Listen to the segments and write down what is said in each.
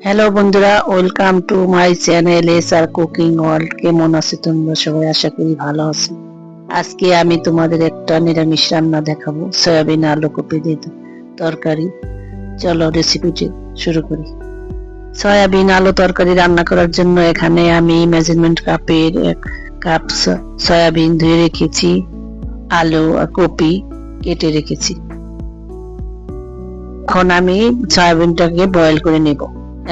Hello বন্ধুরা, welcome to my channel SR cooking world. কেমন আছো তোমরা সবাই? আশা করি ভালো আছো। আজকে আমি তোমাদের একটা নিরামিষ রান্না দেখাবো, সয়াবিন আলু কপি দিয়ে তরকারি। চলো রেসিপিটি শুরু করি। সয়াবিন আলু তরকারি রান্না করার জন্য এখানে আমি মেজারমেন্ট কাপের 1 কাপ সয়াবিন ধুয়ে রেখেছি, আলু আর কপি কেটে রেখেছি। এখন আমি সয়াবিনটাকে বয়েল করে নেব।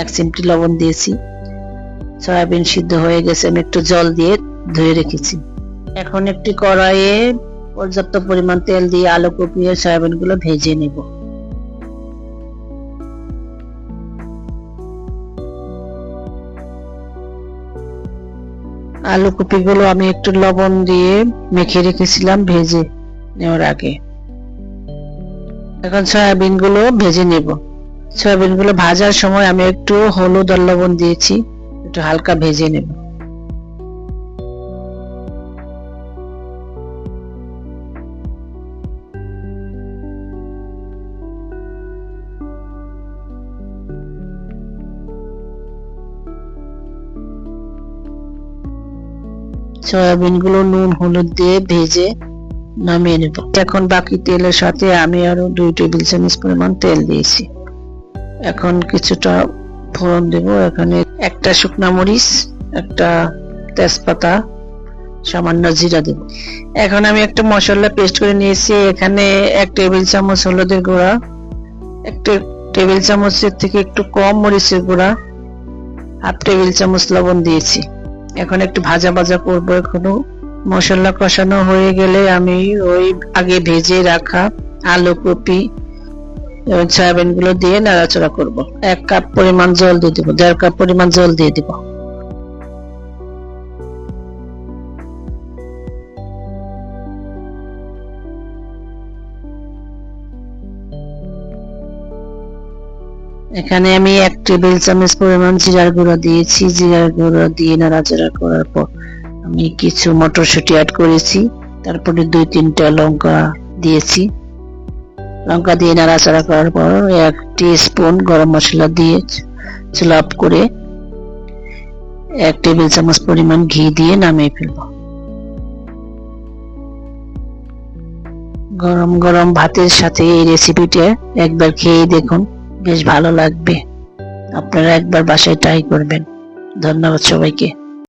1 চিমটি লবণ দিয়েছি। সয়াবিন সিদ্ধ হয়ে গেছে, আমি একটু জল দিয়ে ধুয়ে রেখেছি। এখন একটি কড়াইয়ে পর্যাপ্ত পরিমাণ তেল দিয়ে আলু কপি আর সয়াবিন গুলো ভেজে নেব। আলু কপি গুলো আমি একটু লবণ দিয়ে মেখে রেখেছিলাম ভেজে নেওয়ার আগে। এখন সয়াবিন গুলো ভেজে নেব। সয়াবিন গুলো ভাজার সময় আমি একটু হলুদ আর লবণ দিয়েছি, একটু হালকা ভেজে নেব। সয়াবিন গুলো নুন হলুদ দিয়ে ভেজে নামিয়ে নেব। এখন বাকি তেলের সাথে আমি আরো 2 টেবিল চামচ পরিমাণ তেল দিয়েছি। এখন কিছুটা ফোড়ন দেব। এখানে একটা শুকনা মরিচ, একটা তেজপাতা, সামান্য জিরা দেব। এখন আমি একটা মশলা পেস্ট করে নিয়েছি। এখানে 1 টেবিল চামচ হলুদের গুঁড়া, 1 টেবিল চামচের থেকে একটু কম মরিচের গুঁড়া, 1/2 টেবিল চামচ লবণ দিয়েছি। এখন একটু ভাজা ভাজা করবো। এখনো মশলা কষানো হয়ে গেলে আমি ওই আগে ভেজে রাখা আলু কপি সয়াবিন গুলো দিয়ে নাড়াচাড়া করব। 1 কাপ পরিমাণ জল দিয়ে দিব, 1.5 কাপ পরিমাণ জল দিয়ে দিব। এখানে আমি 1 টেবিল চামচ পরিমাণ জিরার গুঁড়া দিয়েছি। জিরার গুঁড়া দিয়ে নাড়াচাড়া করার পর আমি কিছু মটরশুঁটি অ্যাড করেছি। তারপরে 2-3টা লঙ্কা দিয়েছি। লঙ্কা দিয়ে নাড়াচাড়া করার পর 1 টিস্পুন গরম মশলা দিয়ে চুলা অফ করে 1 টেবিল চামচ পরিমাণ ঘি দিয়ে নামিয়ে ফেলব। গরম গরম ভাতের সাথে এই রেসিপিটা একবার খেয়ে দেখুন, বেশ ভালো লাগবে। আপনারা একবার বাসায় ট্রাই করবেন। ধন্যবাদ সবাইকে।